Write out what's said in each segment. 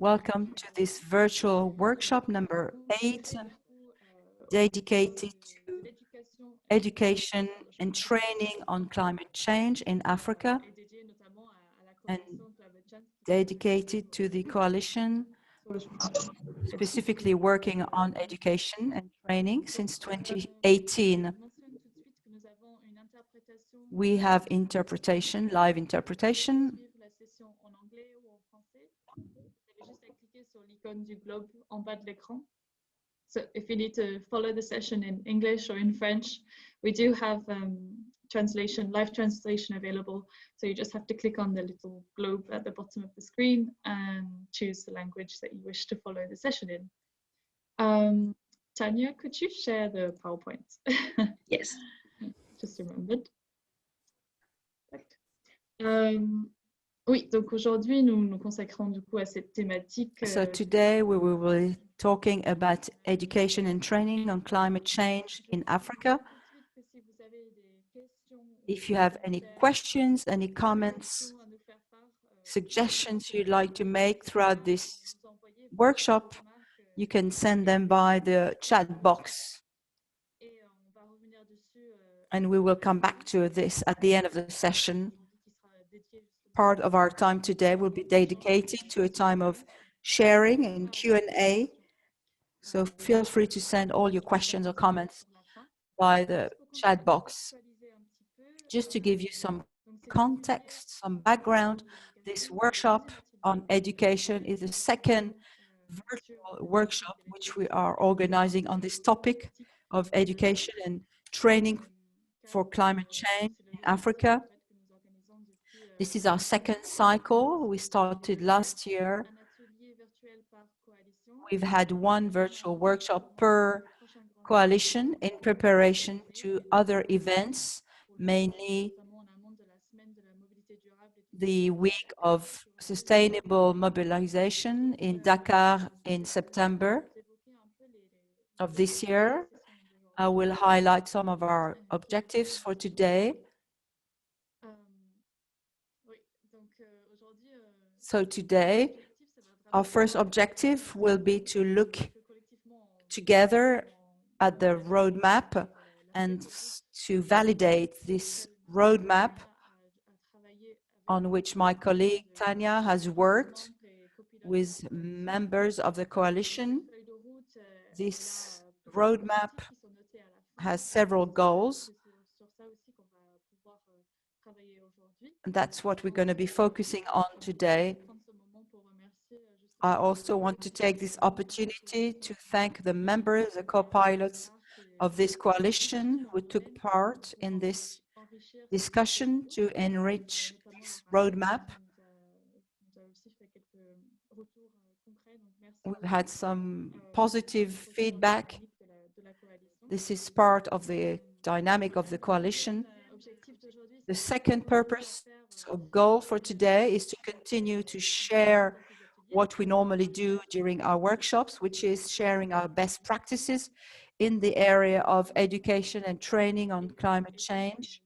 Welcome to this virtual workshop number 8, dedicated to education and training on climate change in Africa, and dedicated to the coalition specifically working on education and training since 2018. We have interpretation, live interpretation. So if you need to follow the session in English or in French, we do have translation, live translation available. So you just have to click on the little globe at the bottom of the screen and choose the language that you wish to follow the session in. Tanya, could you share the PowerPoint? Yes. Just remembered. Oui, donc aujourd'hui, nous nous consacrons du coup à cette thématique. So today we will be talking about education and training on climate change in Africa. If you have any questions, any comments, suggestions you'd like to make throughout this workshop, you can send them by the chat box. And we will come back to this at the end of the session. Part of our time today will be dedicated to a time of sharing and Q&A. So feel free to send all your questions or comments by the chat box. Just to give you some context, some background, this workshop on education is the second virtual workshop which we are organizing on this topic of education and training for climate change in Africa. This is our second cycle. We started last year. We've had one virtual workshop per coalition in preparation to other events, mainly the week of sustainable mobilization in Dakar in September of this year. I will highlight some of our objectives for today. So today, our first objective will be to look together at the roadmap and to validate this roadmap on which my colleague Tanya has worked with members of the coalition. This roadmap has several goals, and that's what we're going to be focusing on today. I also want to take this opportunity to thank the members, the co-pilots of this coalition who took part in this discussion to enrich this roadmap. We've had some positive feedback. This is part of the dynamic of the coalition. The second purpose or goal for today is to continue to share what we normally do during our workshops, which is sharing our best practices in the area of education and training on climate change,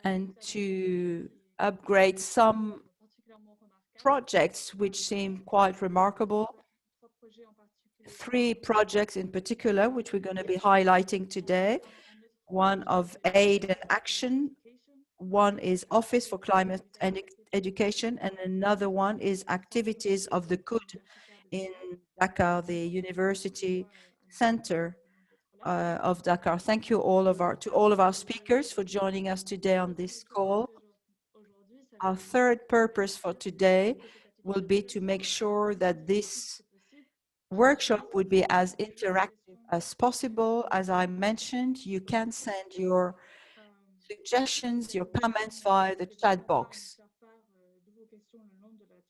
and to upgrade some projects which seem quite remarkable. 3 projects in particular, which we're going to be highlighting today. One of Aide and Action, one is Office for Climate and Education, and another one is Activities of the Côte in Dakar, the University Center of Dakar. Thank you to all of our speakers for joining us today on this call. Our third purpose for today will be to make sure that this workshop would be as interactive as possible. As I mentioned, you can send your suggestions, your comments via the chat box.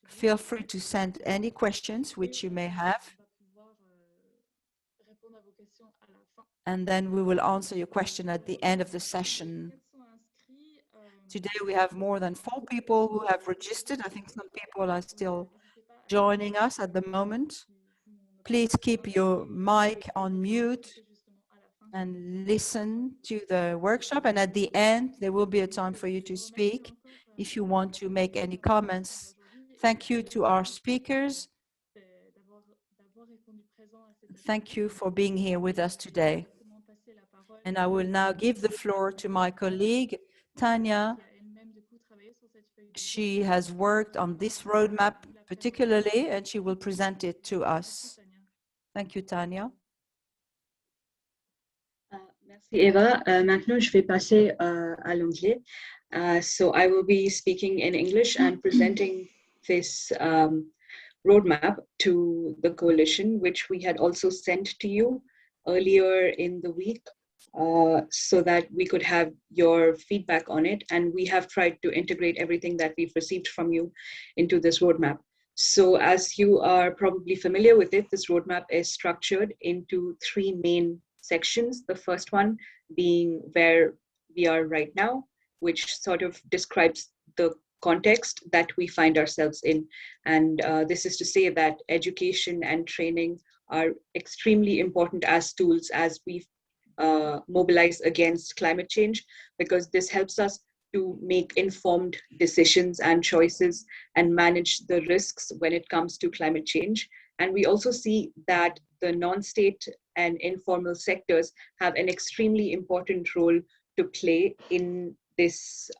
Feel free to send any questions which you may have, and then we will answer your question at the end of the session. Today we have more than 4 people who have registered. I think some people are still joining us at the moment. Please keep your mic on mute and listen to the workshop, and at the end there will be a time for you to speak if you want to make any comments Thank you to our speakers. Thank you for being here with us today. And I will now give the floor to my colleague, Tanya. She has worked on this roadmap particularly, and she will present it to us. Thank you, Tanya. Merci Eva. Maintenant, je vais passer à l'anglais. So I will be speaking in English and presenting this roadmap to the coalition, which we had also sent to you earlier in the week, so that we could have your feedback on it. And we have tried to integrate everything that we've received from you into this roadmap. So as you are probably familiar with it, this roadmap is structured into 3 main sections. The first one being where we are right now, which sort of describes the context that we find ourselves in. And this is to say that education and training are extremely important as tools as we mobilize against climate change, because this helps us to make informed decisions and choices and manage the risks when it comes to climate change. And we also see that the non-state and informal sectors have an extremely important role to play in this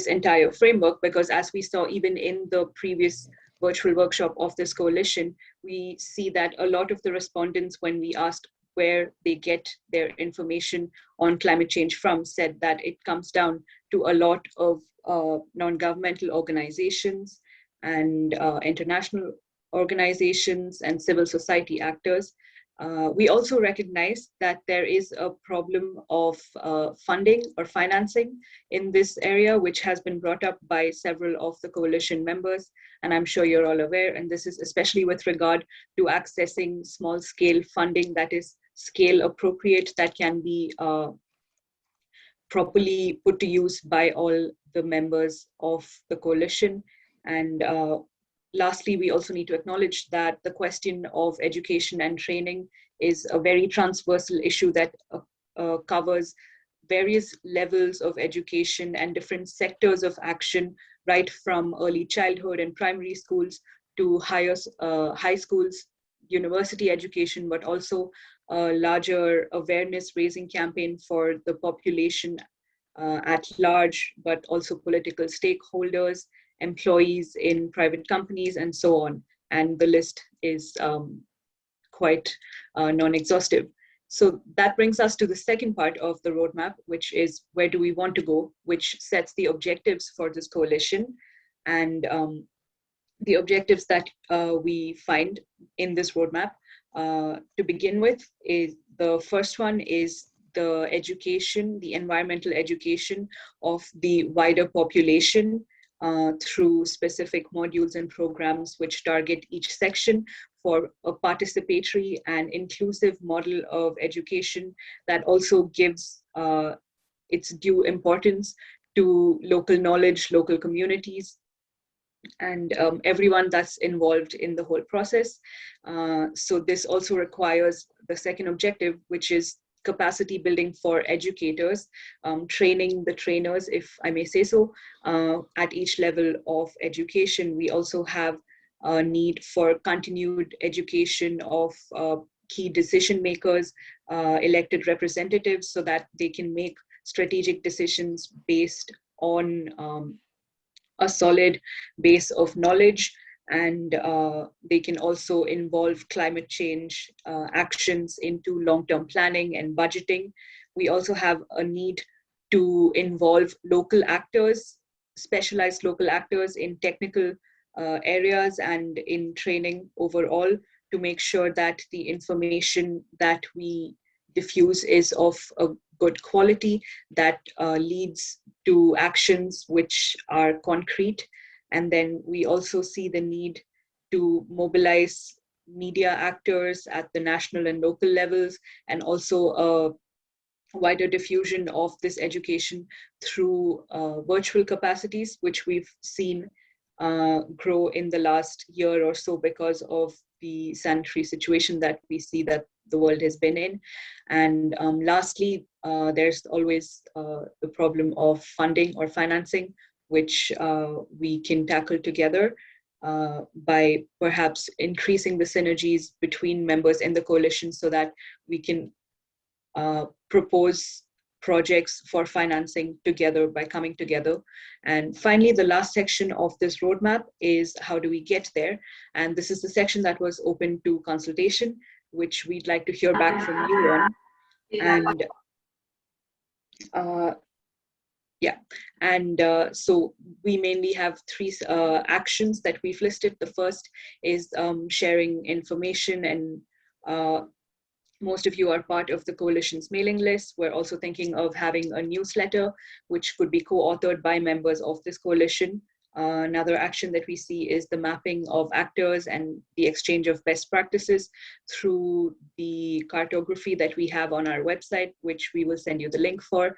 entire framework, because as we saw even in the previous virtual workshop of this coalition, we see that a lot of the respondents, when we asked where they get their information on climate change from, said that it comes down to a lot of non-governmental organizations and international organizations and civil society actors. We also recognize that there is a problem of funding or financing in this area, which has been brought up by several of the coalition members, and I'm sure you're all aware. And this is especially with regard to accessing small-scale funding that is scale appropriate, that can be properly put to use by all the members of the coalition. And lastly, we also need to acknowledge that the question of education and training is a very transversal issue that covers various levels of education and different sectors of action, right from early childhood and primary schools to high schools, university education, but also a larger awareness raising campaign for the population at large, but also political stakeholders, employees in private companies, and so on. And the list is quite non-exhaustive. So that brings us to the second part of the roadmap, which is where do we want to go, which sets the objectives for this coalition. And the objectives that we find in this roadmap, to begin with, is the first one is the education, the environmental education of the wider population through specific modules and programs which target each section for a participatory and inclusive model of education that also gives its due importance to local knowledge, local communities, and everyone that's involved in the whole process. So this also requires the second objective, which is capacity building for educators, training the trainers, if I may say so, at each level of education. We also have a need for continued education of key decision makers, elected representatives, so that they can make strategic decisions based on a solid base of knowledge, and they can also involve climate change actions into long-term planning and budgeting. We also have a need to involve local actors, specialized local actors in technical areas and in training overall, to make sure that the information that we diffuse is of a good quality, that leads to actions which are concrete. And then we also see the need to mobilize media actors at the national and local levels, and also a wider diffusion of this education through virtual capacities, which we've seen grow in the last year or so because of the sanitary situation that we see that the world has been in. And lastly, there's always the problem of funding or financing which we can tackle together by perhaps increasing the synergies between members in the coalition so that we can propose projects for financing together by coming together. And finally, the last section of this roadmap is how do we get there? And this is the section that was open to consultation, which we'd like to hear back from you on. And so we mainly have three actions that we've listed. The first is sharing information, and most of you are part of the coalition's mailing list. We're also thinking of having a newsletter, which could be co-authored by members of this coalition. Another action that we see is the mapping of actors and the exchange of best practices through the cartography that we have on our website, which we will send you the link for,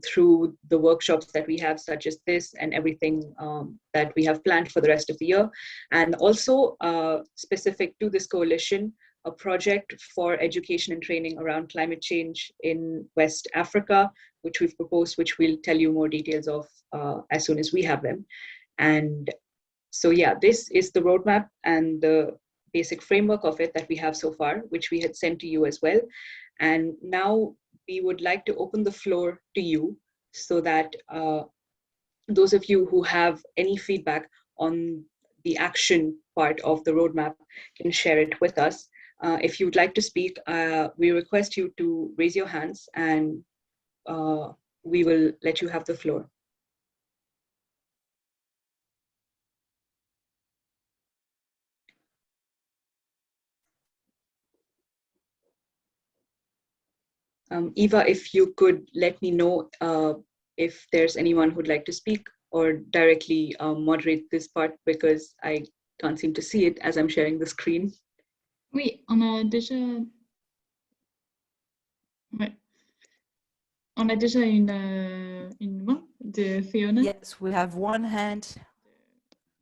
through the workshops that we have, such as this, and everything that we have planned for the rest of the year. And also specific to this coalition, a project for education and training around climate change in West Africa, which we've proposed, which we'll tell you more details of as soon as we have them. And so, yeah, this is the roadmap and the basic framework of it that we have so far, which we had sent to you as well. And now we would like to open the floor to you so that those of you who have any feedback on the action part of the roadmap can share it with us. If you would like to speak, we request you to raise your hands, and we will let you have the floor. Eva, if you could let me know if there's anyone who'd like to speak or directly moderate this part, because I can't seem to see it as I'm sharing the screen. Oui, on a déjà... Ouais. On a déjà une main de Fiona. Yes, we have one hand.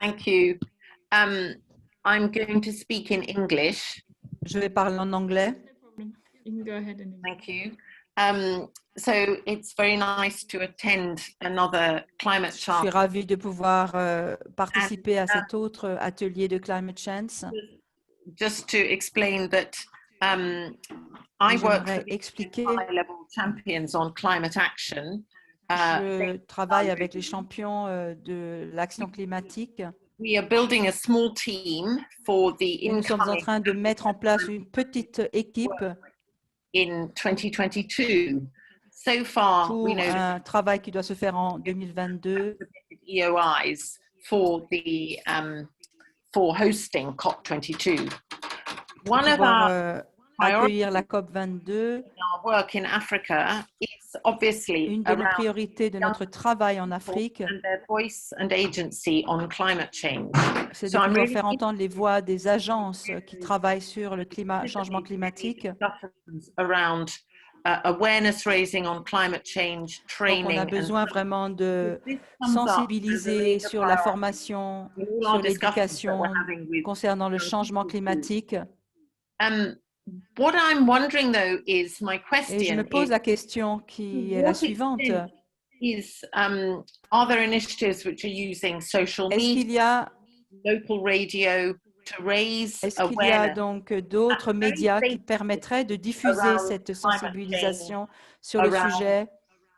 Thank you. I'm going to speak in English. Je vais parler en anglais. No problem. You can go ahead and... Thank you. So it's very nice to attend another climate Je change. suis ravie de pouvoir participer à cet autre atelier de climate change. Just to explain that I work for Expliquer. high-level champions on climate action. Je travaille avec les champions de l'action climatique. We are building a small team for the Nous sommes en train de mettre en place une petite équipe in 2022. So far, pour we know un travail qui doit se faire en 2022 EOIs for the for hosting COP22. pour pouvoir accueillir la COP22. Our work in Africa is obviously Une de nos priorités de notre travail en Afrique, and their voice and agency on climate change. c'est de pouvoir faire entendre les voix des agences qui travaillent sur le changement climatique. Around awareness raising on climate change, training. Donc on a besoin vraiment de sensibiliser sur la formation, sur l'éducation concernant le changement climatique. What I'm wondering though is my question. Et je me pose la question qui est la suivante. Are there initiatives which are using social Est-ce qu'il y a local radio to raise Est-ce qu'il y a awareness donc d'autres médias qui permettraient de diffuser cette sensibilisation sur le sujet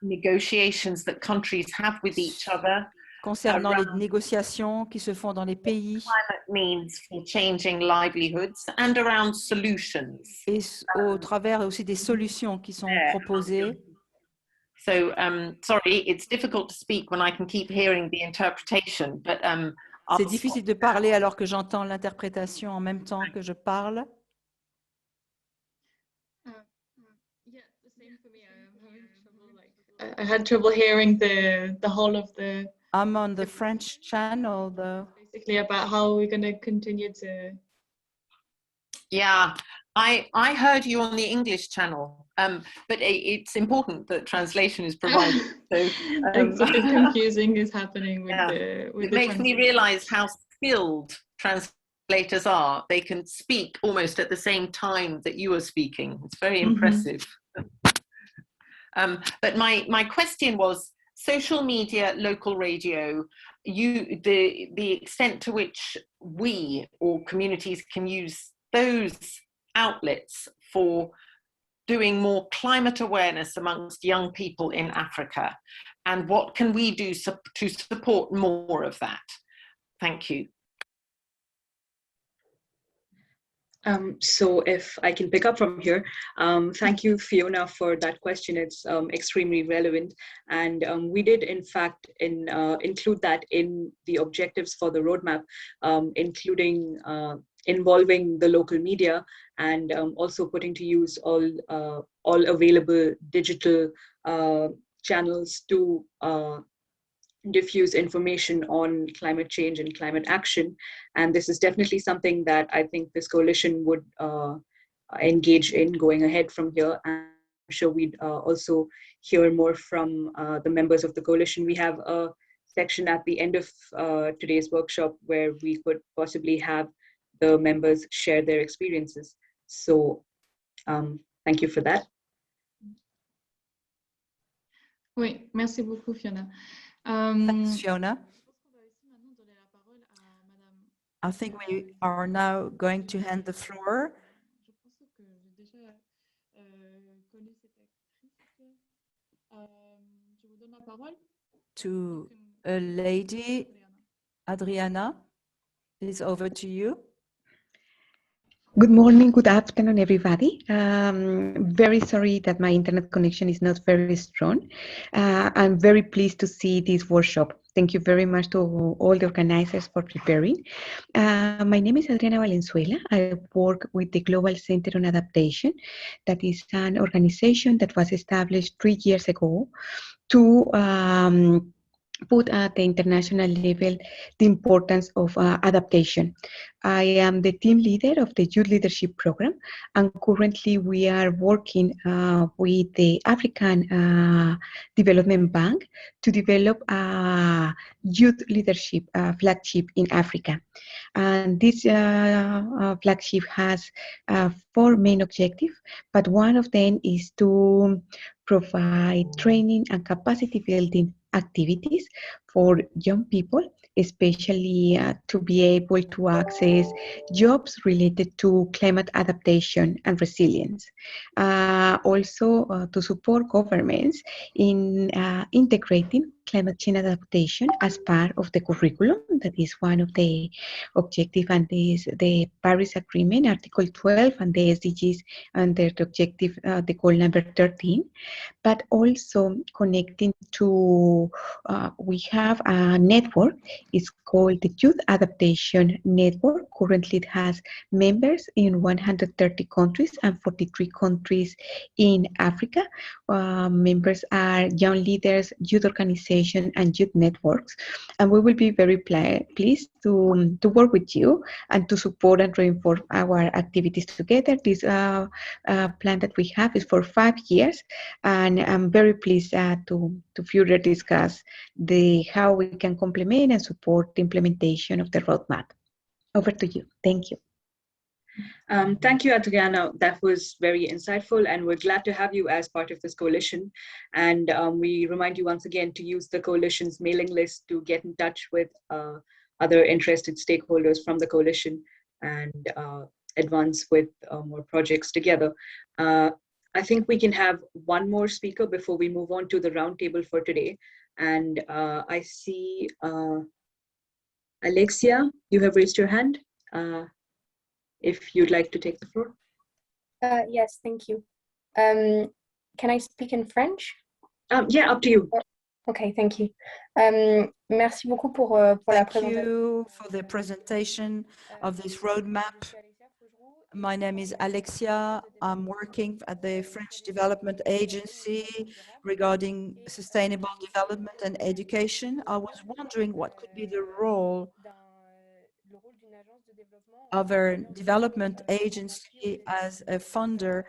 negotiations that countries have with each other concernant les négociations qui se font dans les pays means for changing livelihoods and around solutions. Et au travers aussi des solutions qui sont proposées? So, sorry, it's difficult to speak when I can keep hearing the interpretation, but c'est difficile de parler alors que j'entends l'interprétation en même temps que je parle. Yeah, the same for me. I'm having trouble, like, I had trouble hearing the whole of the... I'm on the French channel, though. Basically about how we're going to continue to... Yeah, I heard you on the English channel, but it's important that translation is provided. So something confusing is happening with the... With it makes me realize how skilled translators are. They can speak almost at the same time that you are speaking. It's very impressive. But my question was, social media, local radio, the extent to which we or communities can use those outlets for doing more climate awareness amongst young people in Africa, and what can we do to support more of that? Thank you. So if I can pick up from here, thank you, Fiona, for that question. It's extremely relevant. And we did, in fact, include that in the objectives for the roadmap, including involving the local media and also putting to use all available digital channels to diffuse information on climate change and climate action. And this is definitely something that I think this coalition would engage in going ahead from here. And I'm sure we'd also hear more from the members of the coalition. We have a section at the end of today's workshop where we could possibly have the members share their experiences. So thank you for that. Oui, merci beaucoup, Fiona. Thanks, Fiona. I think we are now going to hand the floor to a lady. Adriana, it's over to you. Good morning, good afternoon, everybody. Very sorry that my internet connection is not very strong. I'm very pleased to see this workshop. Thank you very much to all the organizers for preparing. My name is Adriana Valenzuela. I work with the Global Center on Adaptation. That is an organization that was established 3 years ago to put at the international level the importance of adaptation. I am the team leader of the Youth Leadership Program, and currently we are working with the African Development Bank to develop a youth leadership flagship in Africa. And this flagship has 4 main objectives, but one of them is to provide training and capacity building activities for young people, especially to be able to access jobs related to climate adaptation and resilience. Also to support governments in integrating climate change adaptation as part of the curriculum. That is one of the objectives, and is the Paris Agreement, Article 12, and the SDGs under the objective, the goal number 13. But also connecting to, we have a network, it's called the Youth Adaptation Network. Currently it has members in 130 countries and 43 countries in Africa. Members are young leaders, youth organizations, and youth networks. And we will be very pleased to work with you and to support and reinforce our activities together. This plan that we have is for 5 years, and I'm very pleased to further discuss how we can complement and support the implementation of the roadmap. Over to you. Thank you. Thank you, Adriana. That was very insightful, and we're glad to have you as part of this coalition. And we remind you once again to use the coalition's mailing list to get in touch with other interested stakeholders from the coalition and advance with more projects together. I think we can have one more speaker before we move on to the roundtable for today. And I see Alexia, you have raised your hand. If you'd like to take the floor. Yes, thank you. Can I speak in French? Yeah, up to you. Okay, thank you. Merci beaucoup pour la présentation. Thank you for the presentation of this roadmap. My name is Alexia. I'm working at the French Development Agency regarding sustainable development and education. I was wondering what could be the role of a development agency as a funder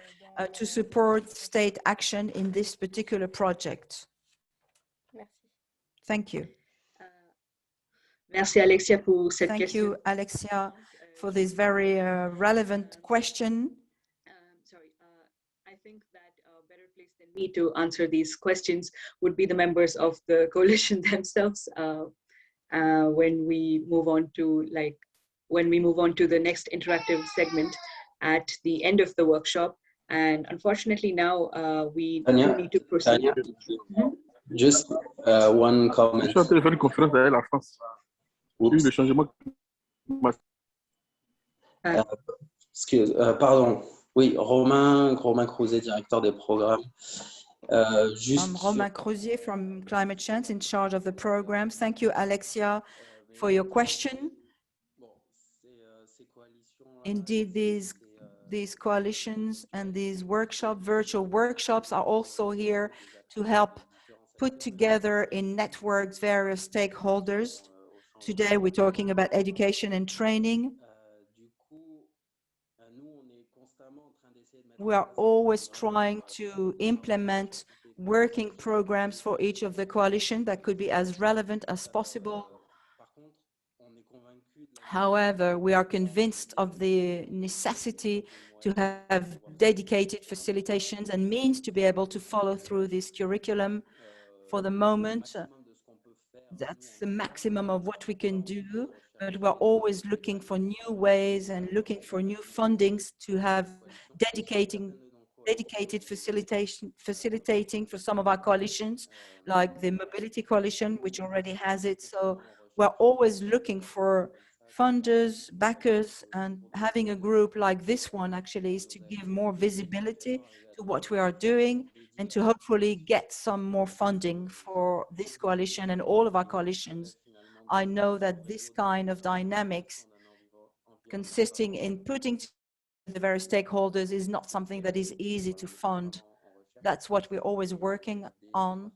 to support state action in this particular project. Thank you. Merci Alexia pour cette Thank question. you, Alexia, for this very relevant question. I think that better placed than me to answer these questions would be the members of the coalition themselves. When we move on to the next interactive segment at the end of the workshop. And unfortunately now we do need to proceed. Just one comment. Pardon. Oui, Romain Crouzet, directeur des programmes. I'm Romain Crozier from Climate Change, in charge of the programs. Thank you, Alexia, for your question. Indeed, these coalitions and these virtual workshops are also here to help put together in networks various stakeholders. Today, we're talking about education and training. We are always trying to implement working programs for each of the coalition that could be as relevant as possible. However, we are convinced of the necessity to have dedicated facilitations and means to be able to follow through this curriculum. For the moment, that's the maximum of what we can do, but we're always looking for new ways and looking for new fundings to have dedicated facilitating for some of our coalitions, like the Mobility Coalition, which already has it. So we're always looking for funders, backers, and having a group like this one actually is to give more visibility to what we are doing and to hopefully get some more funding for this coalition and all of our coalitions. I know that this kind of dynamics consisting in putting the various stakeholders is not something that is easy to fund. That's what we're always working on.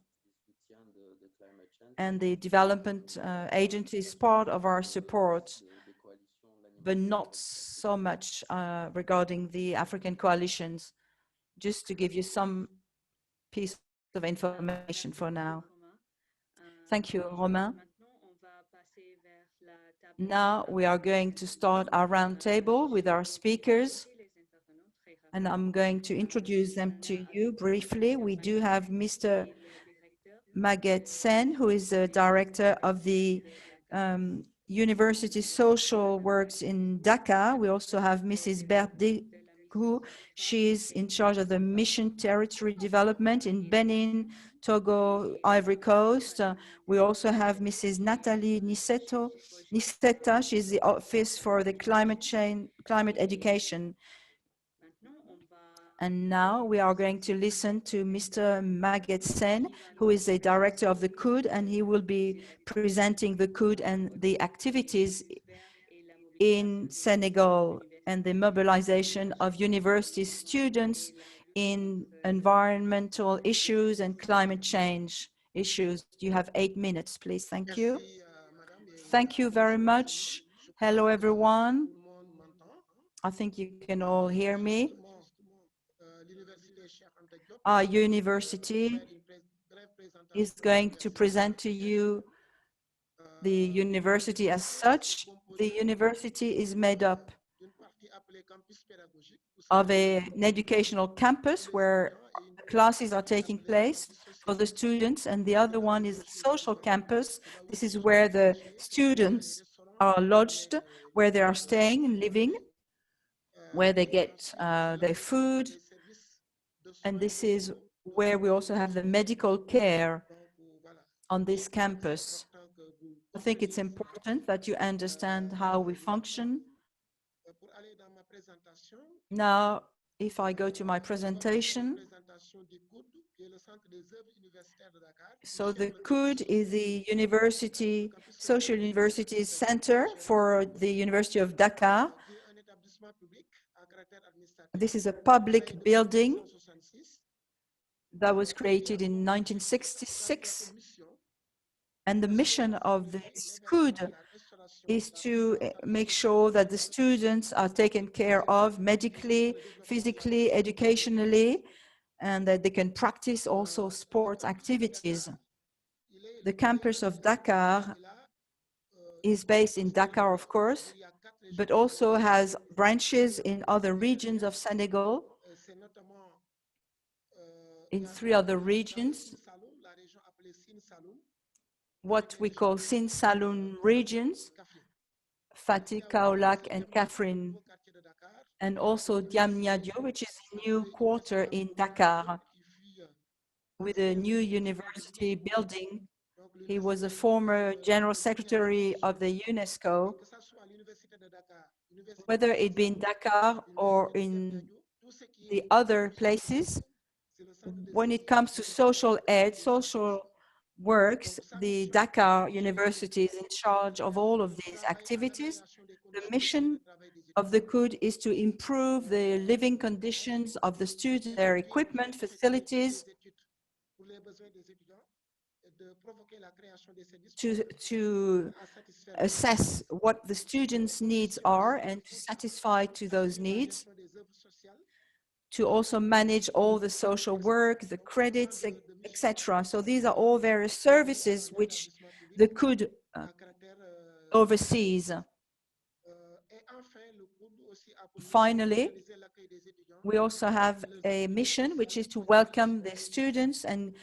And the development agency is part of our support, but not so much regarding the African coalitions, just to give you some piece of information for now. Thank you, Romain. Now we are going to start our roundtable with our speakers, and I'm going to introduce them to you briefly. We do have Mr. Maguette Sene, who is the director of the University Social Works in Dakar. We also have Mrs. Berthe, who she is in charge of the Mission Territory Development in Benin, Togo, Ivory Coast. We also have Mrs. Natalie Nicetto. She's the Office for the Climate Education. And now we are going to listen to Mr. Maguette Sene, who is the director of the COUD, and he will be presenting the COUD and the activities in Senegal and the mobilization of university students in environmental issues and climate change issues. You have 8 minutes, please. Thank you. Thank you very much. Hello, everyone. I think you can all hear me. Our university is going to present to you the university as such. The university is made up of an educational campus where classes are taking place for the students, and the other one is a social campus. This is where the students are lodged, where they are staying and living, where they get their food. And this is where we also have the medical care on this campus. I think it's important that you understand how we function. Now, if I go to my presentation, so the COUD is the Social University Center for the University of Dakar. This is a public building that was created in 1966. And the mission of this COUD is to make sure that the students are taken care of medically, physically, educationally, and that they can practice also sports activities. The campus of Dakar is based in Dakar, of course, but also has branches in other regions of Senegal. in 3 other regions, what we call Sine Saloum regions, Fatick, Kaolack, and Kaffrine, and also Diamniadio, which is a new quarter in Dakar, with a new university building. He was a former general secretary of the UNESCO. Whether it be in Dakar or in the other places, when it comes to social aid, social works, the Dakar University is in charge of all of these activities. The mission of the COUD is to improve the living conditions of the students, their equipment, facilities, to assess what the students' needs are and to satisfy to those needs, to also manage all the social work, the credits, etc. So these are all various services which the COUD oversees. Finally, we also have a mission which is to welcome the students and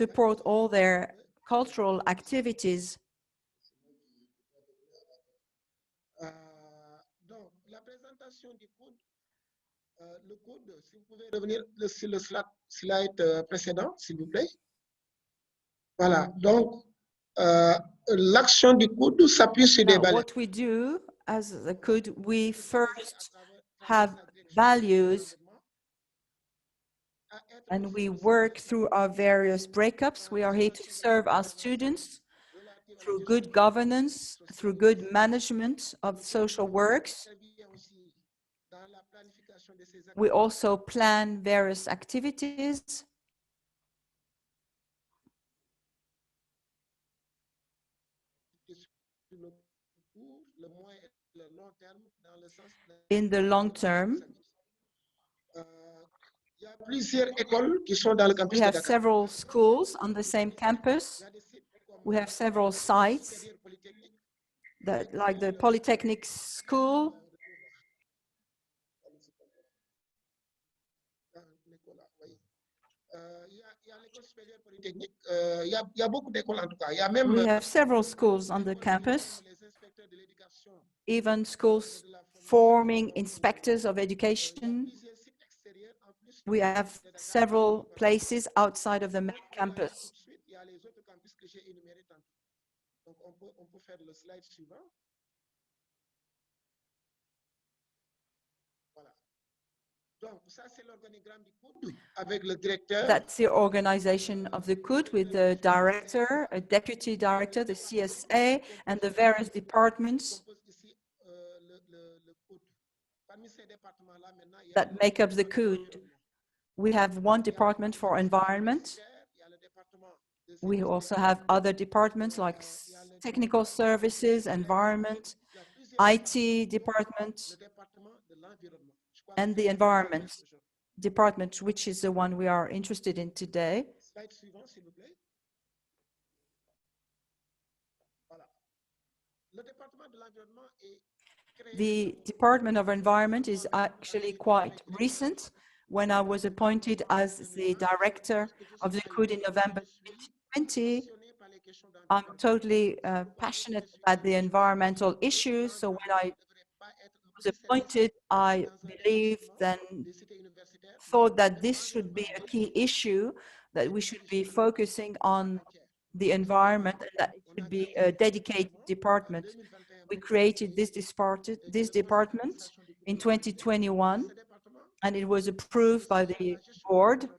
support all their cultural activities. Le code, si vous pouvez revenir sur le slide précédent, s'il vous plaît. Voilà, donc l'action du COUD s'appuie sur des valeurs. What we do as the COUD, we first have values and we work through our various breakups. We are here to serve our students through good governance, through good management of social works. We also plan various activities. In the long term, we have several schools on the same campus. We have several sites, that, like the Polytechnic School, we have several schools on the campus, even schools forming inspectors of education. We have several places outside of the main campus. That's the organization of the COUD with the director, a deputy director, the CSA, and the various departments that make up the COUD. We have one department for environment. We also have other departments like technical services, environment, IT department, and the environment department, which is the one we are interested in today. The Department of Environment is actually quite recent. When I was appointed as the director of the COUD in November 2020, I'm totally passionate about the environmental issues. So when I was appointed, I believed and thought that this should be a key issue, that we should be focusing on the environment and that it should be a dedicated department. We created this department in 2021, and it was approved by the board.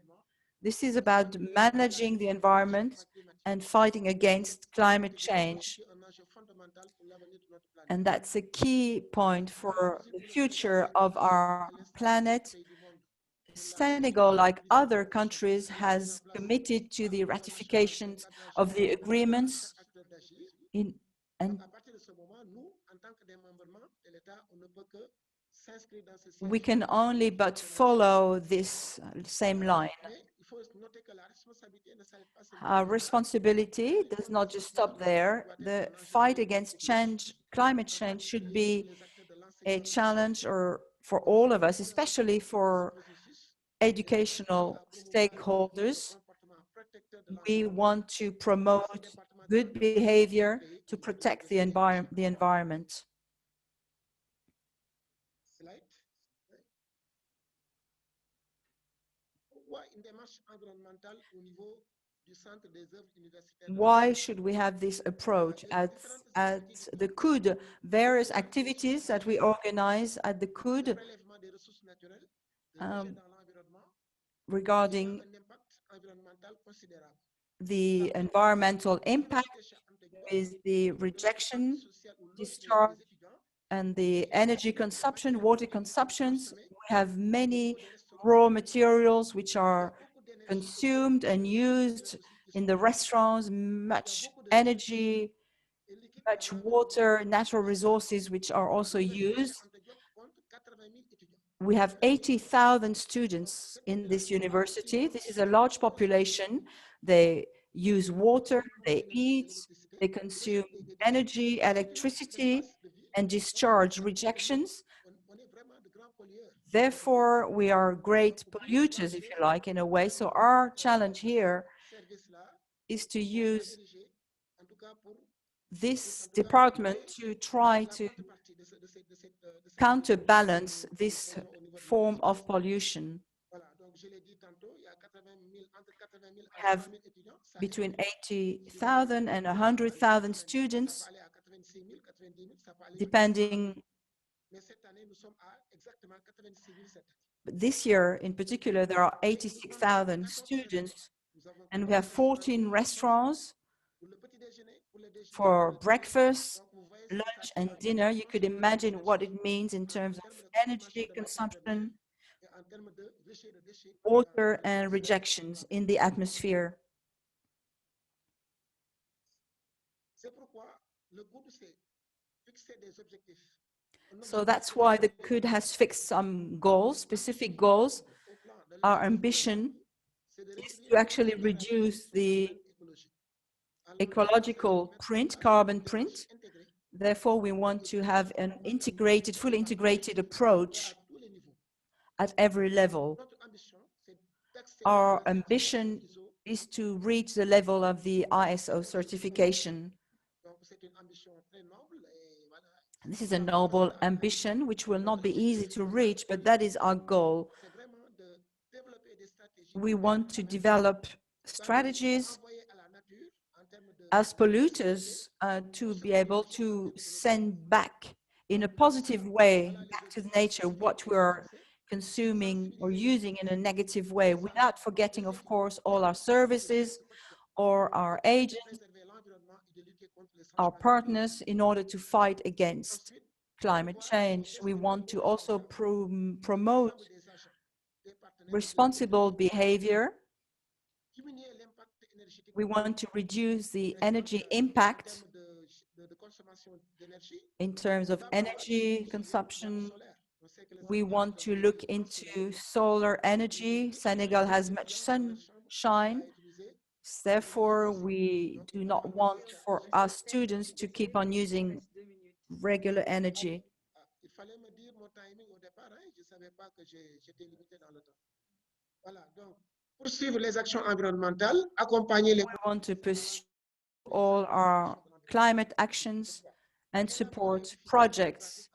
This is about managing the environment and fighting against climate change. And that's a key point for the future of our planet. Senegal, like other countries, has committed to the ratifications of the agreements and we can only but follow this same line. Our responsibility does not just stop there. The fight against climate change should be a challenge for all of us, especially for educational stakeholders. We want to promote good behavior to protect the environment. Why should we have this approach at the COUD? Various activities that we organize at the COUD regarding the environmental impact with the rejection, discharge, and the energy consumption, water consumptions. We have many raw materials which are consumed and used in the restaurants, much energy, much water, natural resources which are also used. We have 80,000 students in this university. This is a large population. They use water, they eat, they consume energy, electricity, and discharge rejections. Therefore, we are great polluters, if you like, in a way. So our challenge here is to use this department to try to counterbalance this form of pollution. We have between 80,000 and 100,000 students, depending. This year, in particular, there are 86,000 students, and we have 14 restaurants for breakfast, lunch, and dinner. You could imagine what it means in terms of energy consumption, water, and rejections in the atmosphere. So that's why the COUD has fixed some goals, specific goals. Our ambition is to actually reduce the ecological print, carbon print. Therefore, we want to have an integrated, fully integrated approach at every level. Our ambition is to reach the level of the ISO certification. This is a noble ambition, which will not be easy to reach, but that is our goal. We want to develop strategies as polluters to be able to send back in a positive way back to nature what we're consuming or using in a negative way, without forgetting, of course, all our services or our agents, our partners, in order to fight against climate change. We want to also promote responsible behavior. We want to reduce the energy impact in terms of energy consumption. We want to look into solar energy. Senegal has much sunshine. Therefore, we do not want for our students to keep on using regular energy. We want to pursue all our climate actions and support projects,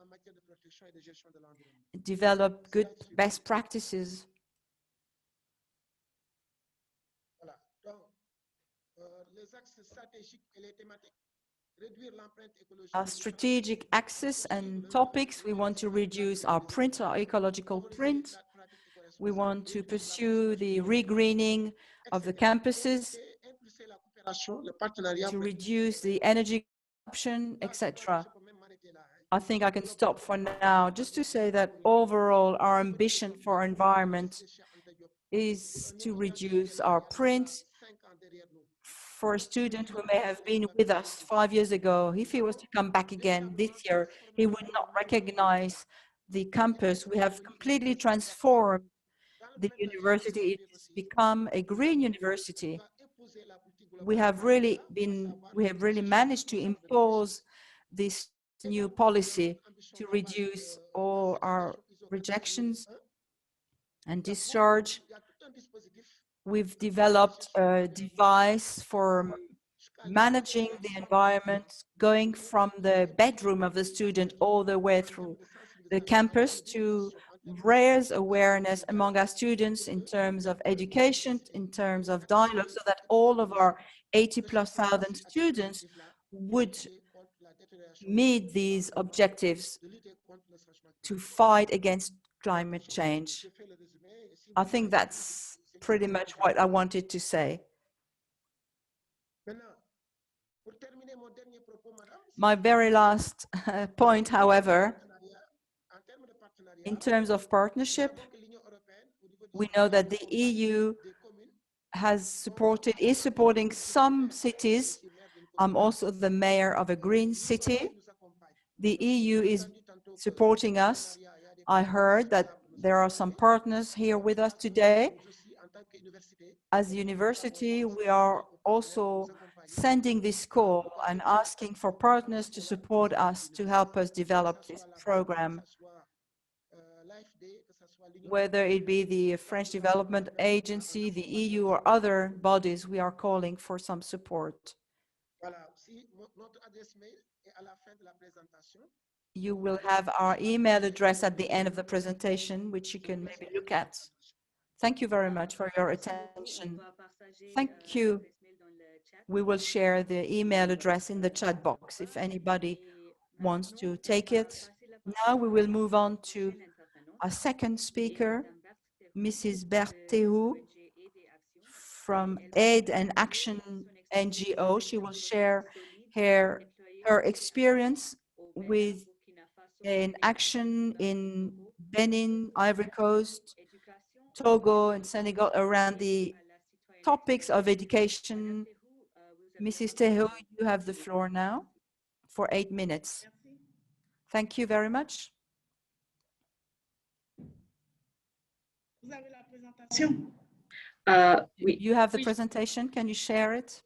develop good best practices. Our strategic axis and topics: we want to reduce our print, our ecological print. We want to pursue the regreening of the campuses, to reduce the energy consumption, etc. I think I can stop for now, just to say that overall our ambition for our environment is to reduce our print. For a student who may have been with us 5 years ago, if he was to come back again this year, he would not recognize the campus. We have completely transformed the university. It has become a green university. We have really managed to impose this new policy to reduce all our rejections. and discharge. We've developed a device for managing the environment, going from the bedroom of the student all the way through the campus to raise awareness among our students in terms of education, in terms of dialogue, so that all of our 80,000+ students would meet these objectives to fight against climate change. I think that's pretty much what I wanted to say. My very last point, however, in terms of partnership, we know that the EU is supporting some cities. I'm also the mayor of a green city. The EU is supporting us. I heard that there are some partners here with us today. As a university, we are also sending this call and asking for partners to support us, to help us develop this program, whether it be the French Development Agency, the EU, or other bodies. We are calling for some support. You will have our email address at the end of the presentation, which you can maybe look at. Thank you very much for your attention. Thank you. We will share the email address in the chat box if anybody wants to take it. Now we will move on to our second speaker, Mrs. Berthe Tehou from Aide and Action NGO. She will share her experience with an action in Benin, Ivory Coast, Togo, and Senegal around the topics of education. Mrs. Tehou, you have the floor now for 8 minutes. Thank you very much. You have the presentation. Can you share it?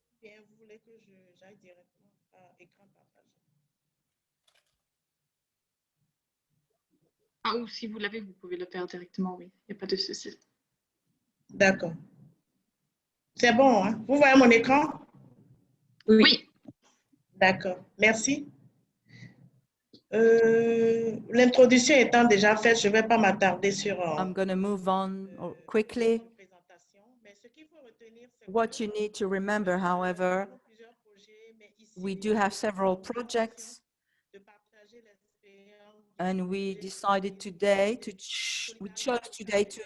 Ah, ou si vous l'avez, vous pouvez le faire directement, oui. Il n'y a pas de souci. D'accord. C'est bon, hein? Vous voyez mon écran? Oui. D'accord, merci. L'introduction étant déjà faite, je ne vais pas m'attarder sur... I'm going to move on quickly. What you need to remember, however, we do have several projects, and we decided today we chose today to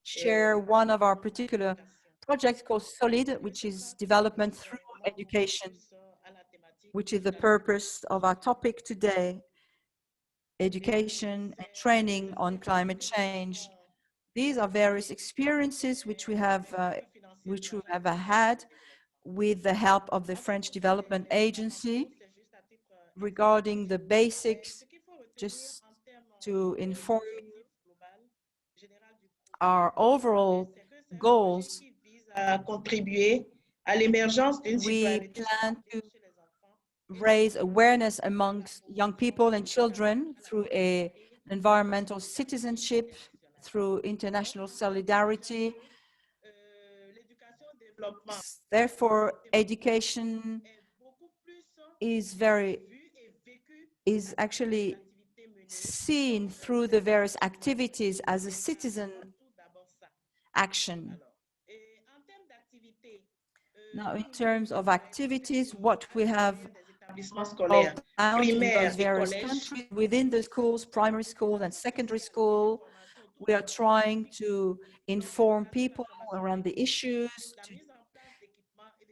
share one of our particular projects called SOLIDE, which is development through education, which is the purpose of our topic today, education and training on climate change. These are various experiences which we have had with the help of the French Development Agency regarding the basics, just to inform you. Our overall goals, we plan to raise awareness amongst young people and children through an environmental citizenship, through international solidarity. Therefore, education is actually seen through the various activities as a citizen action. Now, in terms of activities, what we have rolled out in those various countries, within the schools, primary school and secondary school, we are trying to inform people around the issues,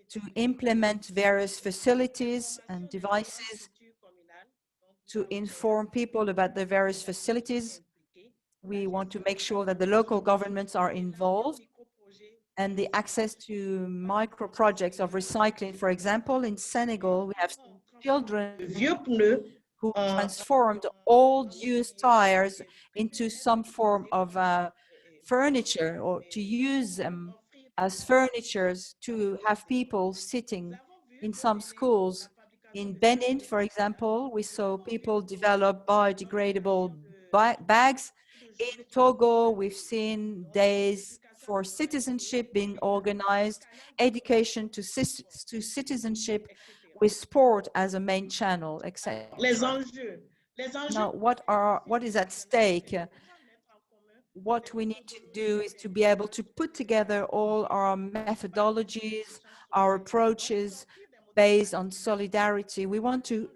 to implement various facilities and devices, to inform people about the various facilities. We want to make sure that the local governments are involved, and the access to micro projects of recycling. For example, in Senegal, we have children who transformed old used tires into some form of furniture, or to use them as furniture to have people sitting in some schools. In Benin, for example, we saw people develop biodegradable bags In Togo, we've seen days for citizenship being organized, education to citizenship with sport as a main channel, etc. Now, what is at stake? What we need to do is to be able to put together all our methodologies, our approaches based on solidarity. We want to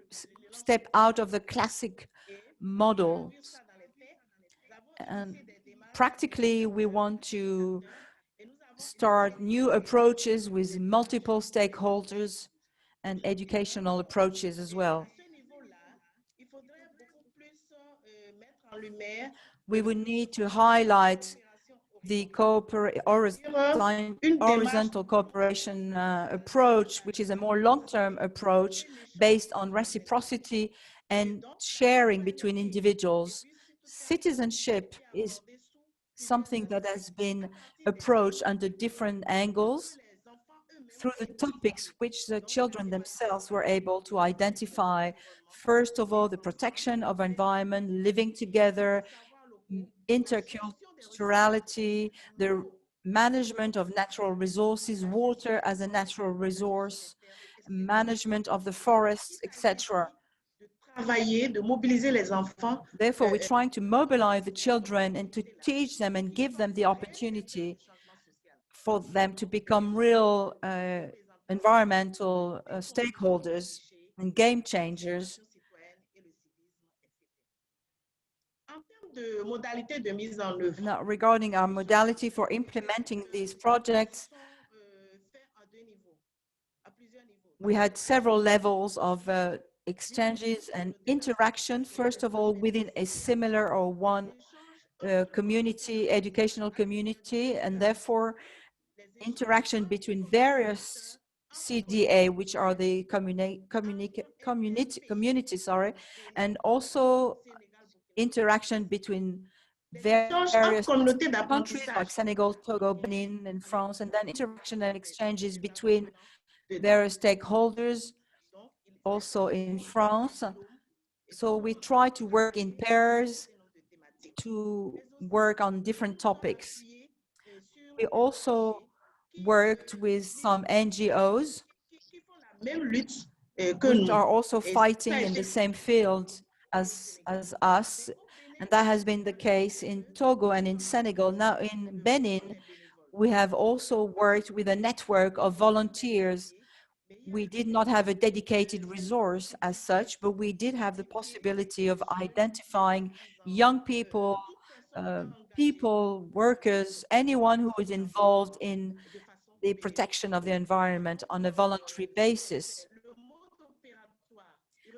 step out of the classic models. And practically, we want to start new approaches with multiple stakeholders and educational approaches as well. We would need to highlight the horizontal cooperation approach, which is a more long-term approach based on reciprocity and sharing between individuals. Citizenship is something that has been approached under different angles through the topics which the children themselves were able to identify. First of all, the protection of environment, living together, interculturality, the management of natural resources, water as a natural resource, management of the forests, etc. Therefore, we're trying to mobilize the children and to teach them and give them the opportunity for them to become real environmental stakeholders and game changers. Now, regarding our modality for implementing these projects, we had several levels of exchanges and interaction, first of all, within a similar or one community, educational community, and therefore interaction between various CDA, which are the communities, and also interaction between various countries like Senegal, Togo, Benin, and France, and then interaction and exchanges between various stakeholders, also in France. So we try to work in pairs to work on different topics. We also worked with some NGOs which are also fighting in the same field as us. And that has been the case in Togo and in Senegal. Now in Benin, we have also worked with a network of volunteers. We did not have a dedicated resource as such, but we did have the possibility of identifying young people, workers, anyone who is involved in the protection of the environment on a voluntary basis.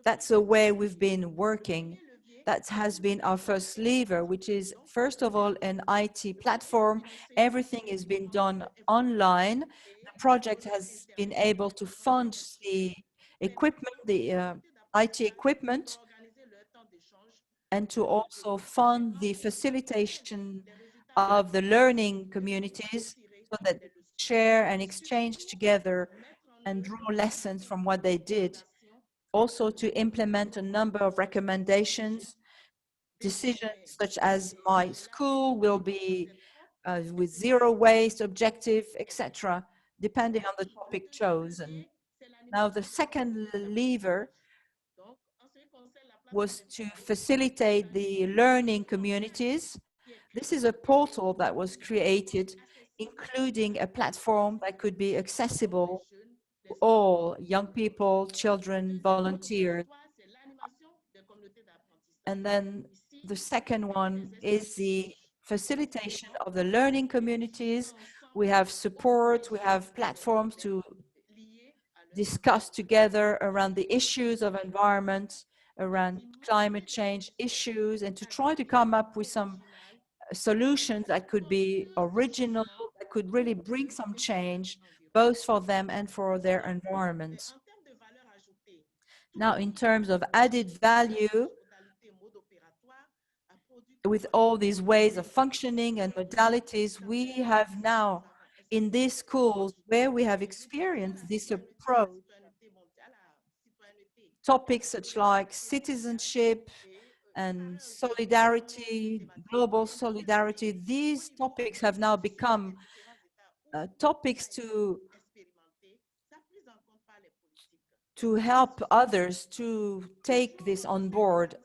That's the way we've been working. That has been our first lever, which is, first of all, an IT platform. Everything has been done online. The project has been able to fund the equipment, the IT equipment, and to also fund the facilitation of the learning communities so that they share and exchange together and draw lessons from what they did. Also to implement a number of recommendations, decisions such as my school will be with zero waste objective, etc., depending on the topic chosen. Now, the second lever was to facilitate the learning communities. This is a portal that was created, including a platform that could be accessible to all young people, children, volunteers. And then the second one is the facilitation of the learning communities. We have support, we have platforms to discuss together around the issues of environment, around climate change issues, and to try to come up with some solutions that could be original, that could really bring some change, both for them and for their environment. Now, in terms of added value, with all these ways of functioning and modalities, we have now in these schools where we have experienced this approach, topics such like citizenship, and solidarity, global solidarity. These topics have now become topics to help others to take this on board.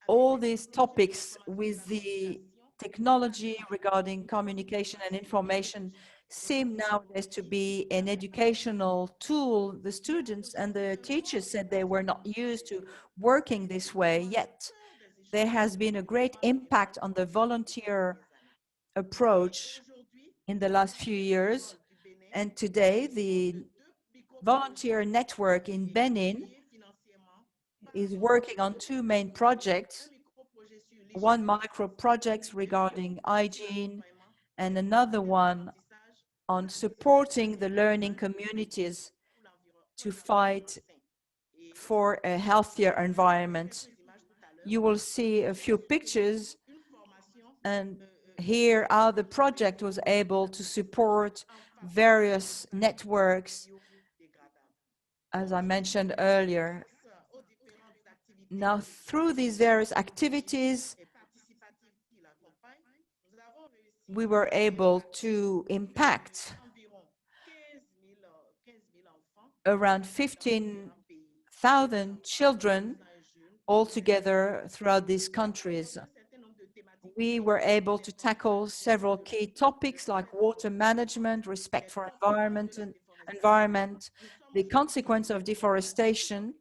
All these topics with the technology regarding communication and information seem nowadays to be an educational tool. The students and the teachers said they were not used to working this way yet. There has been a great impact on the volunteer approach in the last few years. And today, the volunteer network in Benin is working on two main projects, one micro project regarding hygiene and another one on supporting the learning communities to fight for a healthier environment. You will see a few pictures, and here how the project was able to support various networks, as I mentioned earlier. Now, through these various activities, we were able to impact around 15,000 children altogether throughout these countries. We were able to tackle several key topics like water management, respect for environment, the consequence of deforestation.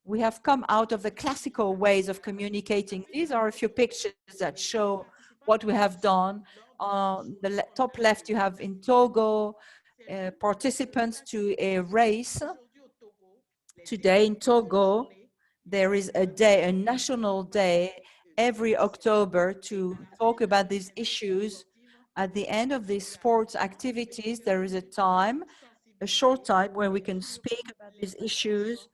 We have come out of the classical ways of communicating. These are a few pictures that show what we have done. On the top left, you have in Togo, participants to a race. Today in Togo, there is a day, a national day, every October to talk about these issues. At the end of these sports activities, there is a time, a short time, where we can speak about these issues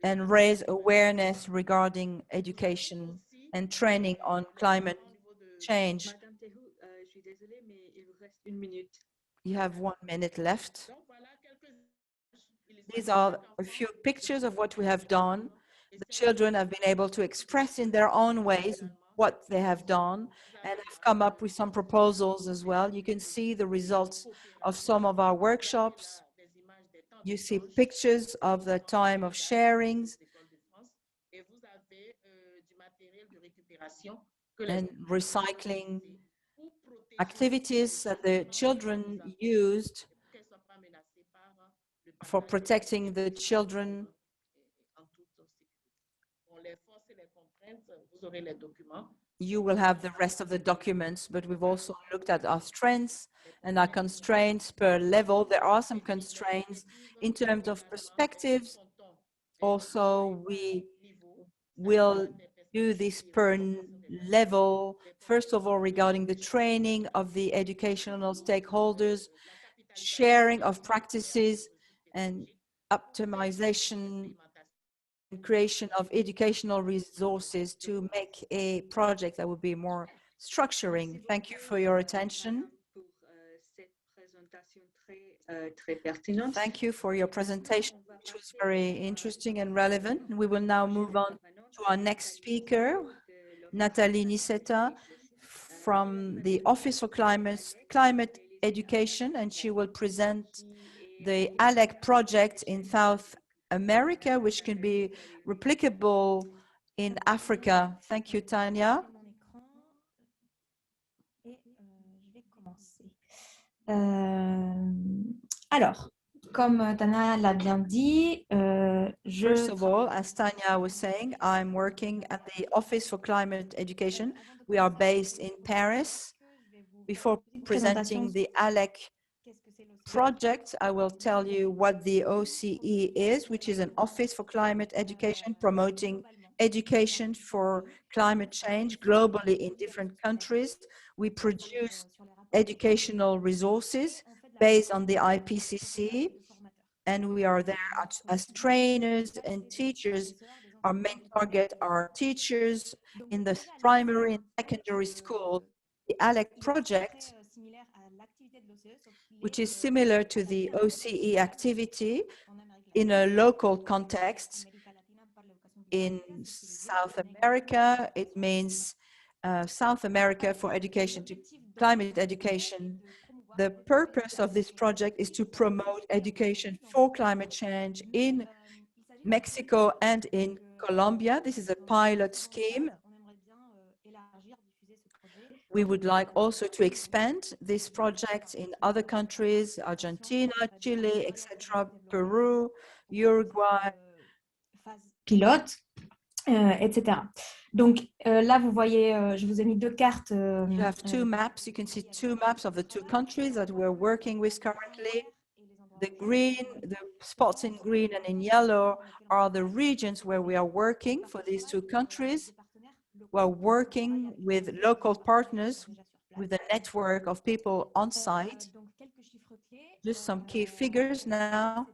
and raise awareness regarding education and training on climate change. You have 1 minute left. These are a few pictures of what we have done. The children have been able to express in their own ways what they have done and have come up with some proposals as well. You can see the results of some of our workshops. You see pictures of the time of sharings and recycling activities that the children used for protecting the children. You will have the rest of the documents, but we've also looked at our strengths and our constraints per level. There are some constraints in terms of perspectives. Also, we will do this per level. First of all, regarding the training of the educational stakeholders, sharing of practices and optimization and creation of educational resources to make a project that would be more structuring. Thank you for your attention. Thank you for your presentation, which was very interesting and relevant. We will now move on to our next speaker, Natalie Nicetto, from the Office for Climate Education, and she will present the ALEC project in South America, which can be replicable in Africa. Thank you, Tanya. Alors, comme Tanya l'a bien dit, First of all, as Tanya was saying, I'm working at the Office for Climate Education. We are based in Paris. Before presenting the ALEC project, I will tell you what the OCE is, which is an Office for Climate Education promoting education for climate change globally in different countries. We produce educational resources based on the IPCC, and we are there as trainers and teachers. Our main target are teachers in the primary and secondary school. The ALEC project, which is similar to the OCE activity in a local context. In South America, it means South America for education, to climate education. The purpose of this project is to promote education for climate change in Mexico and in Colombia. This is a pilot scheme. We would like also to expand this project in other countries, Argentina, Chile, etc., Peru, Uruguay. Pilote, etc. Donc là, vous voyez, je vous ai mis deux cartes. You have two maps. You can see two maps of the two countries that we're working with currently. The green, the spots in green and in yellow are the regions where we are working for these two countries. We're working with local partners, with a network of people on site. Just some key figures now.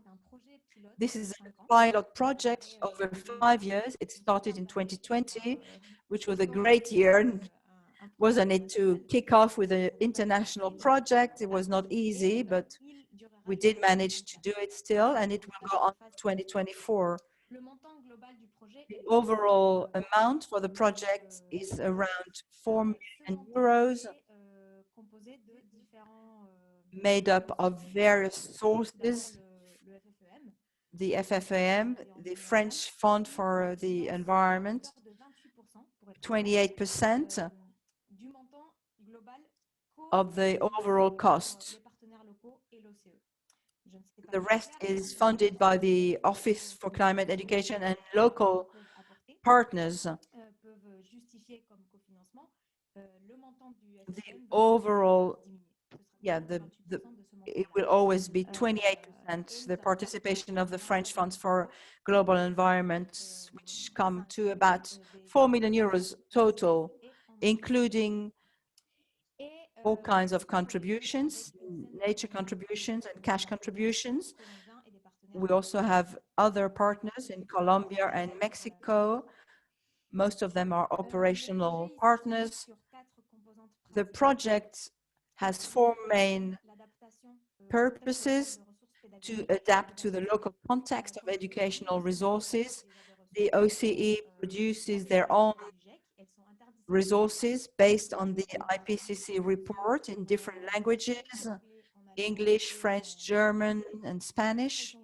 This is a pilot project over 5 years. It started in 2020, which was a great year, wasn't it, to kick off with an international project. It was not easy, but we did manage to do it still, and it will go on to 2024. The overall amount for the project is around 4 million euros, made up of various sources. The FFAM, the French Fund for the Environment, 28% of the overall cost. The rest is funded by the Office for Climate Education and local partners. The overall, it will always be 28%, the participation of the French funds for global environment, which come to about 4 million euros total, including all kinds of contributions, nature contributions and cash contributions. We also have other partners in Colombia and Mexico. Most of them are operational partners. The project has 4 main purposes: to adapt to the local context of educational resources. The OCE produces their own resources based on the IPCC report in different languages: English, French, German, and Spanish.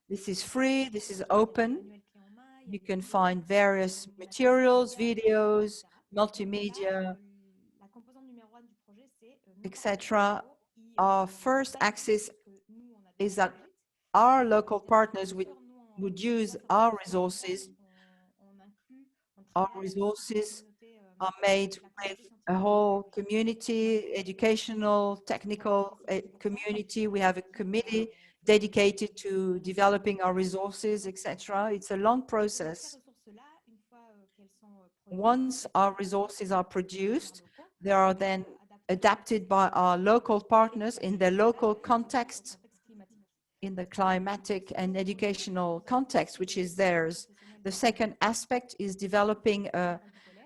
This is free, this is open. You can find various materials, videos, multimedia, etc. Our first axis is that our local partners would use our resources. Our resources are made with a whole community, educational, technical community. We have a committee dedicated to developing our resources, etc. It's a long process. Once our resources are produced, they are then adapted by our local partners in their local context, in the climatic and educational context, which is theirs. The second aspect is developing a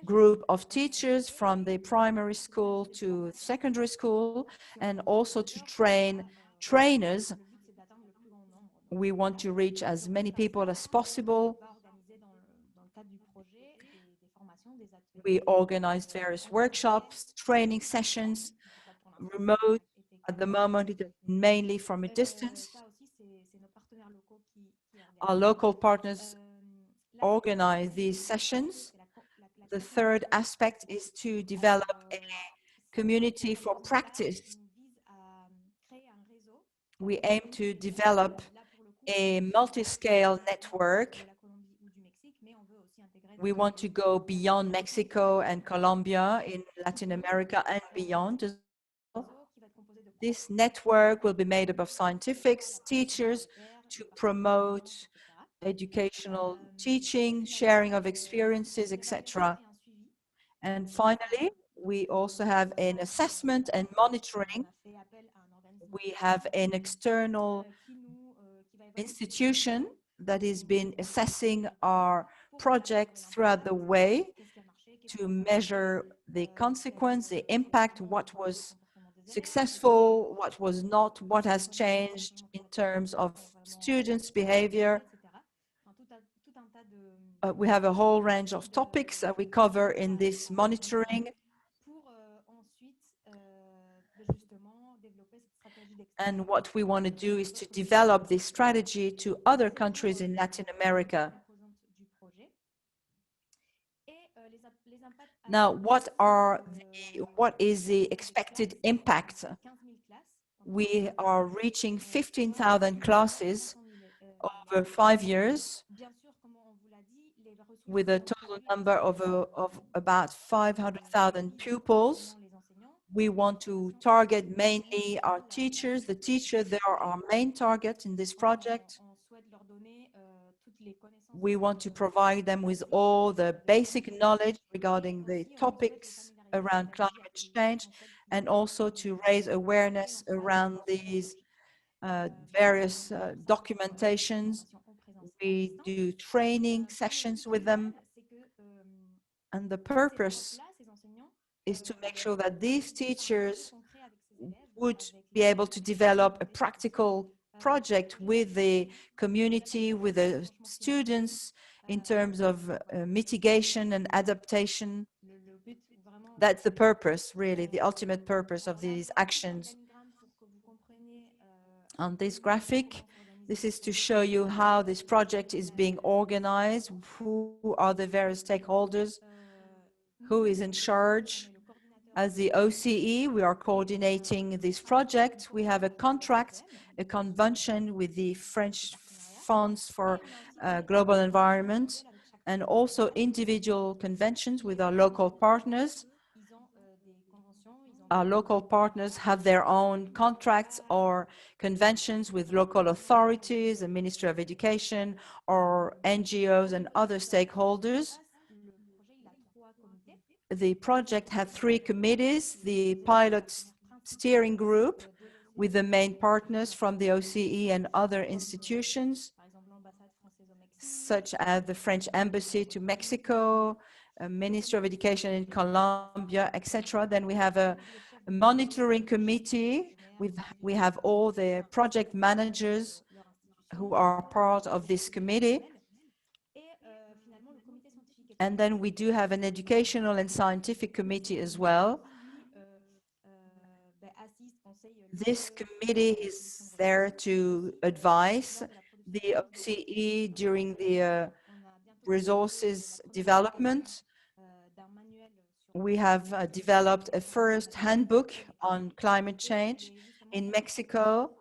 group of teachers from the primary school to secondary school, and also to train trainers. We want to reach as many people as possible. We organize various workshops, training sessions, remote. At the moment, it is mainly from a distance. Our local partners organize these sessions. The third aspect is to develop a community for practice. We aim to develop a multi-scale network. We want to go beyond Mexico and Colombia, in Latin America and beyond as well. This network will be made up of scientifics, teachers, to promote educational teaching, sharing of experiences, etc. And finally, we also have an assessment and monitoring. We have an external institution that has been assessing our projects throughout the way to measure the consequence, the impact, what was successful, what was not, what has changed in terms of students' behavior. we have a whole range of topics that we cover in this monitoring. And what we want to do is to develop this strategy to other countries in Latin America. Now, what is the expected impact? We are reaching 15,000 classes over 5 years, with a total number of about 500,000 pupils. We want to target mainly our teachers. The teachers, they are our main target in this project. We want to provide them with all the basic knowledge regarding the topics around climate change, and also to raise awareness around these various documentations. We do training sessions with them, and the purpose is to make sure that these teachers would be able to develop a practical project with the community, with the students, in terms of mitigation and adaptation. That's the purpose, really, the ultimate purpose of these actions. On this graphic, this is to show you how this project is being organized, who are the various stakeholders, who is in charge. As the OCE, we are coordinating this project. We have a contract, a convention with the French Funds for Global Environment, and also individual conventions with our local partners. Our local partners have their own contracts or conventions with local authorities, the Ministry of Education, or NGOs and other stakeholders. The project had 3 committees: the pilot steering group with the main partners from the OCE and other institutions, such as the French Embassy to Mexico, Ministry of Education in Colombia, etc. Then we have a monitoring committee. We have all the project managers who are part of this committee. And then we do have an educational and scientific committee as well. This committee is there to advise the OCE during the resources development. We have developed a first handbook on climate change in Mexico.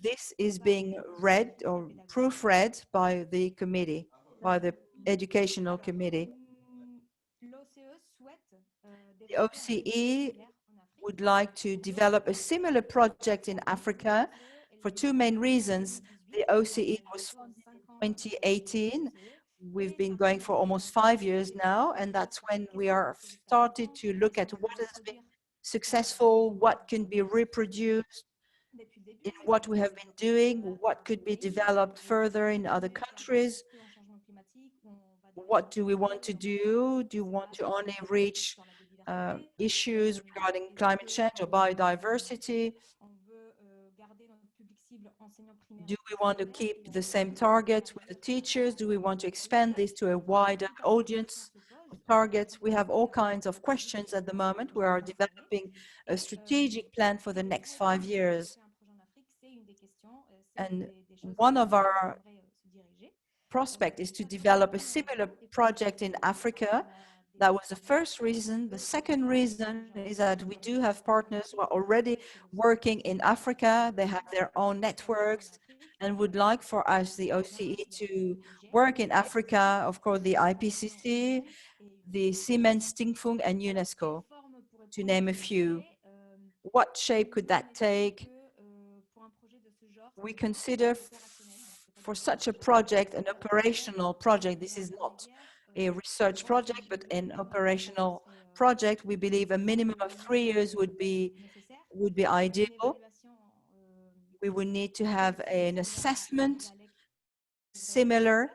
This is being read or proofread by the committee, by the educational committee. The OCE would like to develop a similar project in Africa for 2 main reasons. The OCE was in 2018. We've been going for almost 5 years now, and that's when we are started to look at what has been successful, what can be reproduced in what we have been doing, what could be developed further in other countries. What do we want to do? Do you want to only reach issues regarding climate change or biodiversity? Do we want to keep the same targets with the teachers? Do we want to expand this to a wider audience of targets? We have all kinds of questions at the moment. We are developing a strategic plan for the next 5 years. And one of our prospects is to develop a similar project in Africa. That was the first reason. The second reason is that we do have partners who are already working in Africa. They have their own networks and would like for us, the OCE, to work in Africa, of course, the IPCC, the Siemens Stiftung, and UNESCO, to name a few. What shape could that take? We consider for such a project an operational project. This is not a research project, but an operational project. We believe a minimum of 3 years would be ideal. We would need to have an assessment similar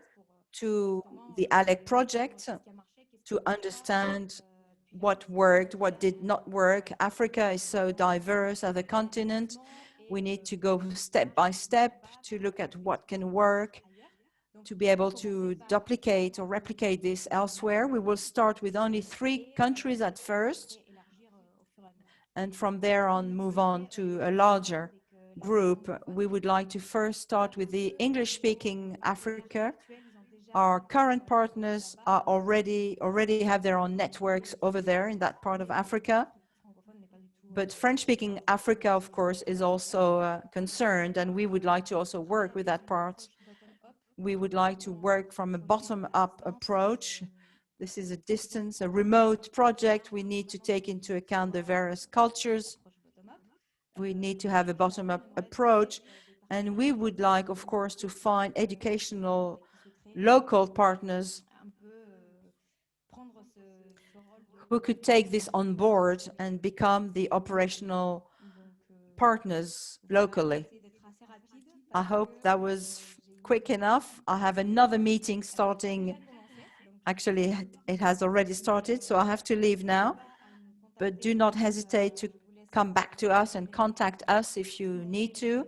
to the ALEC project to understand what worked, what did not work. Africa is so diverse as a continent. We need to go step by step to look at what can work to be able to duplicate or replicate this elsewhere. We will start with only 3 countries at first, and from there on move on to a larger group. We would like to first start with the English-speaking Africa. Our current partners are already have their own networks over there in that part of Africa. But French-speaking Africa, of course, is also concerned, and we would like to also work with that part. We would like to work from a bottom-up approach. This is a remote project. We need to take into account the various cultures. We need to have a bottom-up approach. And we would like, of course, to find educational local partners who could take this on board and become the operational partners locally. I hope that was quick enough. I have another meeting starting. Actually, it has already started, so I have to leave now. But do not hesitate to come back to us and contact us if you need to.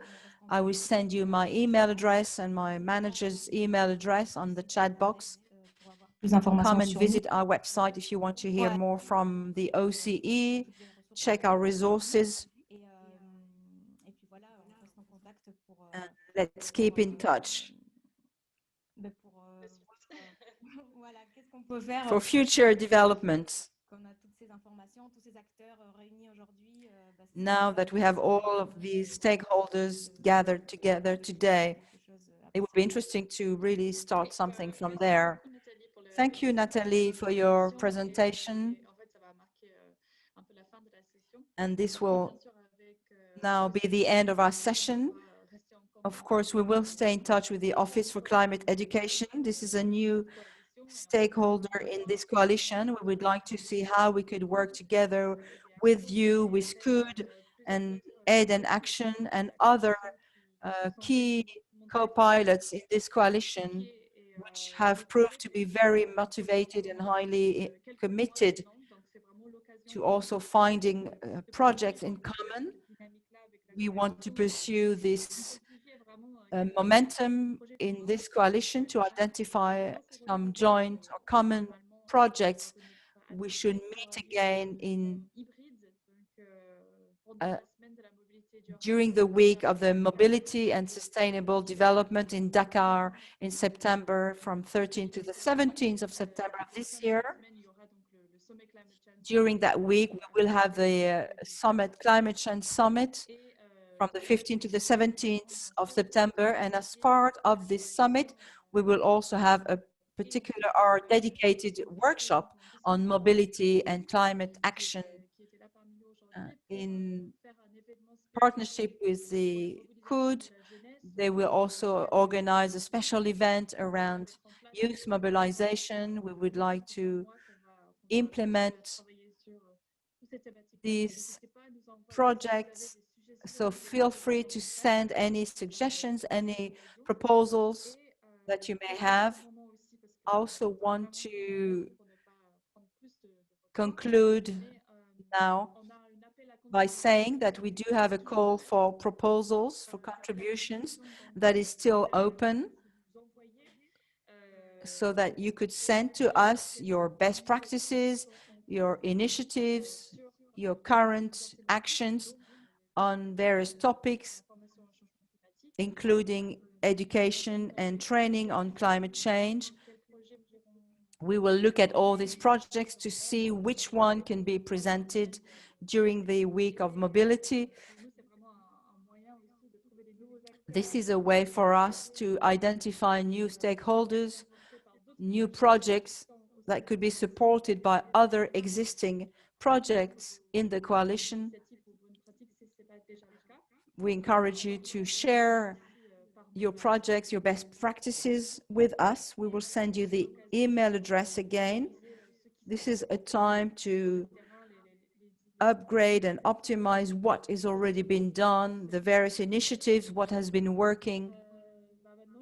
I will send you my email address and my manager's email address on the chat box. Come and visit our website if you want to hear more from the OCE. Check our resources. And let's keep in touch for future developments. Now that we have all of these stakeholders gathered together today, it would be interesting to really start something from there. Thank you, Natalie, for your presentation. And this will now be the end of our session. Of course, we will stay in touch with the Office for Climate Education. This is a new stakeholder in this coalition. We would like to see how we could work together with you, with COUD and Aide and Action and other key co-pilots in this coalition, which have proved to be very motivated and highly committed to also finding projects in common. We want to pursue this momentum in this coalition to identify some joint or common projects. We should meet again during the week of the mobility and sustainable development in Dakar in September, from 13th to the 17th of September of this year. During that week, we will have the Climate Change Summit from the 15th to the 17th of September. And as part of this summit, we will also have a particular or dedicated workshop on mobility and climate action in partnership with the COUD. They will also organize a special event around youth mobilization. We would like to implement these projects. So feel free to send any suggestions, any proposals that you may have. I also want to conclude now by saying that we do have a call for proposals, for contributions, that is still open, so that you could send to us your best practices, your initiatives, your current actions on various topics, including education and training on climate change. We will look at all these projects to see which one can be presented during the week of mobility. This is a way for us to identify new stakeholders, new projects that could be supported by other existing projects in the coalition. We encourage you to share your projects, your best practices with us. We will send you the email address again. This is a time to upgrade and optimize what is already been done, the various initiatives, what has been working,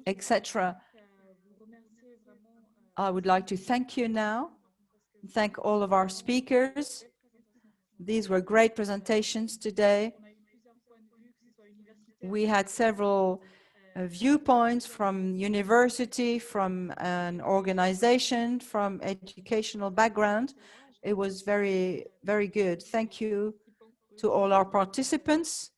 etc. I would like to thank you now, thank all of our speakers. These were great presentations today. We had several viewpoints from university, from an organization, from educational background. It was very, very good. Thank you to all our participants.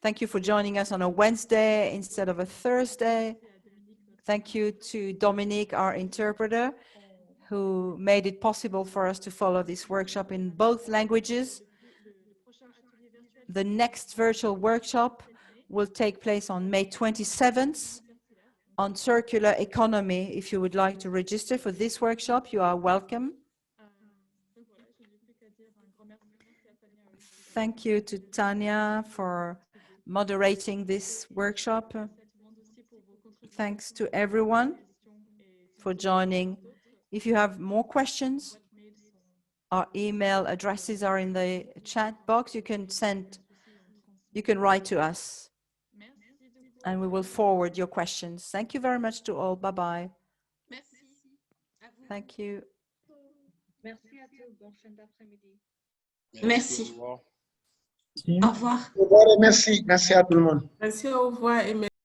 Thank you for joining us on a Wednesday instead of a Thursday. Thank you to Dominique, our interpreter, who made it possible for us to follow this workshop in both languages. The next virtual workshop will take place on May 27th on circular economy. If you would like to register for this workshop, you are welcome. Thank you to Tanya for moderating this workshop. Thanks to everyone for joining. If you have more questions, our email addresses are in the chat box. You can write to us and we will forward your questions. Thank you very much to all. Bye-bye. Thank you. Merci à tous. Bonne fin d'après-midi. Merci. Au revoir. Au revoir. Au revoir et merci. Merci à tout le monde. Merci, au revoir et merci.